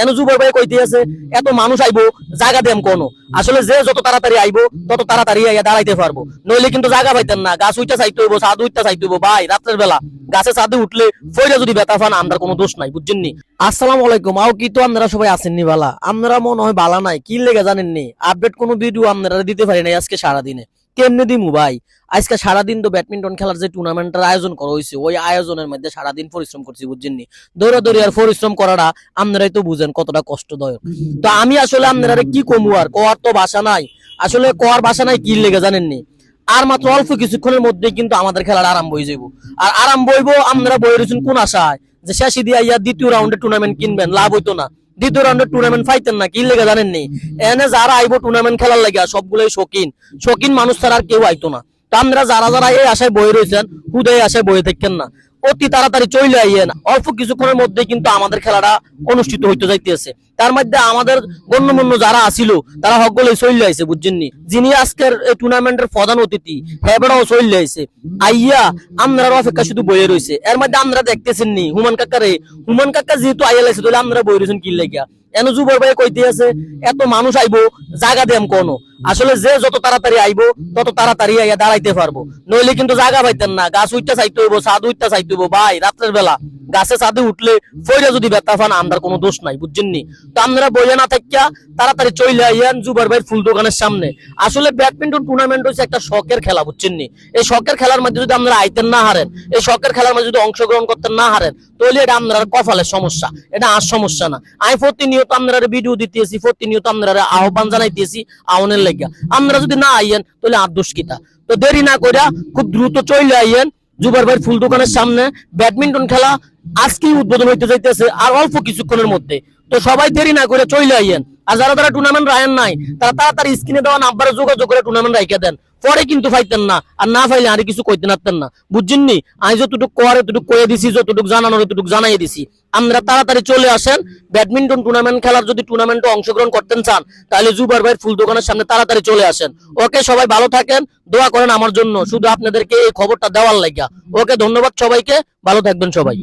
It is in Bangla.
এন জুবার ভাই কইতে আছে এত মানুষ আইবো জায়গা দেম কোনো আসলে যে যত তাড়াতাড়ি আইবো তত তাড়াতাড়ি আইয়া দাঁড়াইতে পারবো, নইলে কিন্তু জায়গা পাইতেন না। গাছ উইটা চাইতে হইব, ছাদ উইটা চাইতে হইব। ভাই রাত্রের বেলা গাছে ছাদে উঠলে ফইরা যদি ব্যথা পান আমরা কোনো দোষ নাই, বুঝছেন নি। আসসালামু আলাইকুম। আও কি তো আপনারা সবাই আছেননি বালা? আপনারা মনে হয় বালা নাই, কি লেগে জানেননি? আপডেট কোনো ভিডিও আপনারা দিতে পারি নাই আজকে সারাদিনে। কেমনে দিমু ভাই? আজকে সারাদিন তো ব্যাডমিন্টন খেলার যে টুর্নামেন্টের আয়োজন করা হয়েছে, ওই আয়োজনের মধ্যে সারাদিন পরিশ্রম করছি, বুঝছেন নি। দৌড়াদৌড়ি আর পরিশ্রম করাটা আপনারাই তো বুঝেন কতটা কষ্টদায়ক। তো আমি আসলে আপনারা কি কমু, আর কোয়ার তো ভাষা নাই, আসলে কোয়ার ভাষা নাই। কি লেগে জানেননি? আর মাত্র অল্প কিছুক্ষণের মধ্যে কিন্তু আমাদের খেলাটা আরম্ভ হয়ে যাবো। আর আরম্ভ হইব আপনারা বই রয়েছেন কোন আশায় যে শেষে দিয়ে আইয়া দ্বিতীয় রাউন্ডে টুর্নামেন্ট কিনবেন, লাভ হইতো না। দ্বিতীয় রাউন্ডে টুর্নামেন্ট পাইতেন না, কি লেগে জানেননি? এনে যারা আইবো টুর্নামেন্ট খেলার লাগিয়া সবগুলোই শৌখিন শৌখিন মানুষ ছাড়া আর কেউ আইতো না। তো আপনারা যারা যারা এই আশায় বই রয়েছেন হুদয় আশায় বই থাকেন না, অতি তাড়াতাড়ি চলে আইয়েন। অল্প কিছুক্ষণের মধ্যে কিন্তু আমাদের খেলাটা অনুষ্ঠিত হইতে যাইতেছে। তার মধ্যে আমাদের গণ্যমান্য যারা আসিল তারা সকলেই চলে আইছে, বুঝছেননি। যিনি আজকের এই টুর্নামেন্টের প্রধান অতিথি হেবড়াও চলে আইছে আইয়া আপনারা অপেক্ষা শুধু বইয়ে রয়েছে। এর মধ্যে আপনারা দেখতেছেন নি হুমান কাকারে, হুমান কাকা যেহেতু আইয়া লাইছে তাহলে আপনারা বই রয়েছেন কি লাগিয়া। এন জুবর ভাই কইতে আছে এত মানুষ আইবো জায়গা দেম কোনো আসলে যে যত তাড়াতাড়ি আইবো তত তাড়াতাড়ি আইয়া দাঁড়াইতে পারবো, নইলে কিন্তু জায়গা পাইতেন না। গাছ উইটা চাইতে হইব, ছাদ উইটা চাইতে হইব। ভাই রাত্রের বেলা গাছে ছাদে উঠলে ফইরা যদি ব্যথা পান আমরা কোনো দোষ নাই, বুঝছেন নি। তো আপনারা বইয়া না থাকিয়া তাড়াতাড়ি চলে আইয়ান জুবার ভাইয়ের ফুল দোকানের সামনে। আসলে ব্যাডমিন্টন টুর্নামেন্ট হচ্ছে একটা শখের খেলা, বুঝছেন নি। এই শখের খেলার মধ্যে যদি আপনারা আইতেন না হারেন, এই শখের খেলার মধ্যে যদি অংশগ্রহণ করতেন না হারেন, তাহলে এটা আপনার কপালের সমস্যা, এটা আর সমস্যা না। আমি প্রতিনিয়ত আপনারা ভিডিও দিতেছি, প্রতিনিয়ত আপনারা আহ্বান জানাইতেছি আওনের লাগিয়া। আপনারা যদি না আইয়েন তাহলে আর দোষ কিতা। তো দেরি না কইরা খুব দ্রুত চলে আইয়েন জুবার ভাইয়ের ফুল দোকানের সামনে। ব্যাডমিন্টন খেলা আজকেই উদ্বোধন হইতে যাইতেছে আর অল্প কিছুক্ষণের মধ্যে। তো সবাই দেরি না করে চলে আইয়েন। আর যারা যারা টুর্নামেন্ট রায়েন নাই তারা তাড়াতাড়ি স্ক্রিনে দেওয়া নাম্বারে যোগাযোগ করে টুর্নামেন্ট রাইখা দেন, পরে কিন্তু পাইতেন না। আর না পাইলে আর কিছু কইতে নাতেন না, বুঝছেন নি। আমি যতটুকু করে এতটুকু কয়ে দিছি, যতটুকু জানানোর এতটুকু জানাই দিছি। আপনারা তাড়াতাড়ি চলে আসেন। ব্যাডমিন্টন টুর্নামেন্ট খেলার যদি টুর্নামেন্টে অংশগ্রহণ করতেন চান তাহলে জুবার ভাইয়ের ফুল দোকানের সামনে তাড়াতাড়ি চলে আসেন। ওকে, সবাই ভালো থাকেন, দোয়া করেন আমার জন্য, শুধু আপনাদেরকে এই খবরটা দেওয়ার লাগিয়া। ওকে, ধন্যবাদ সবাইকে, ভালো থাকবেন সবাই।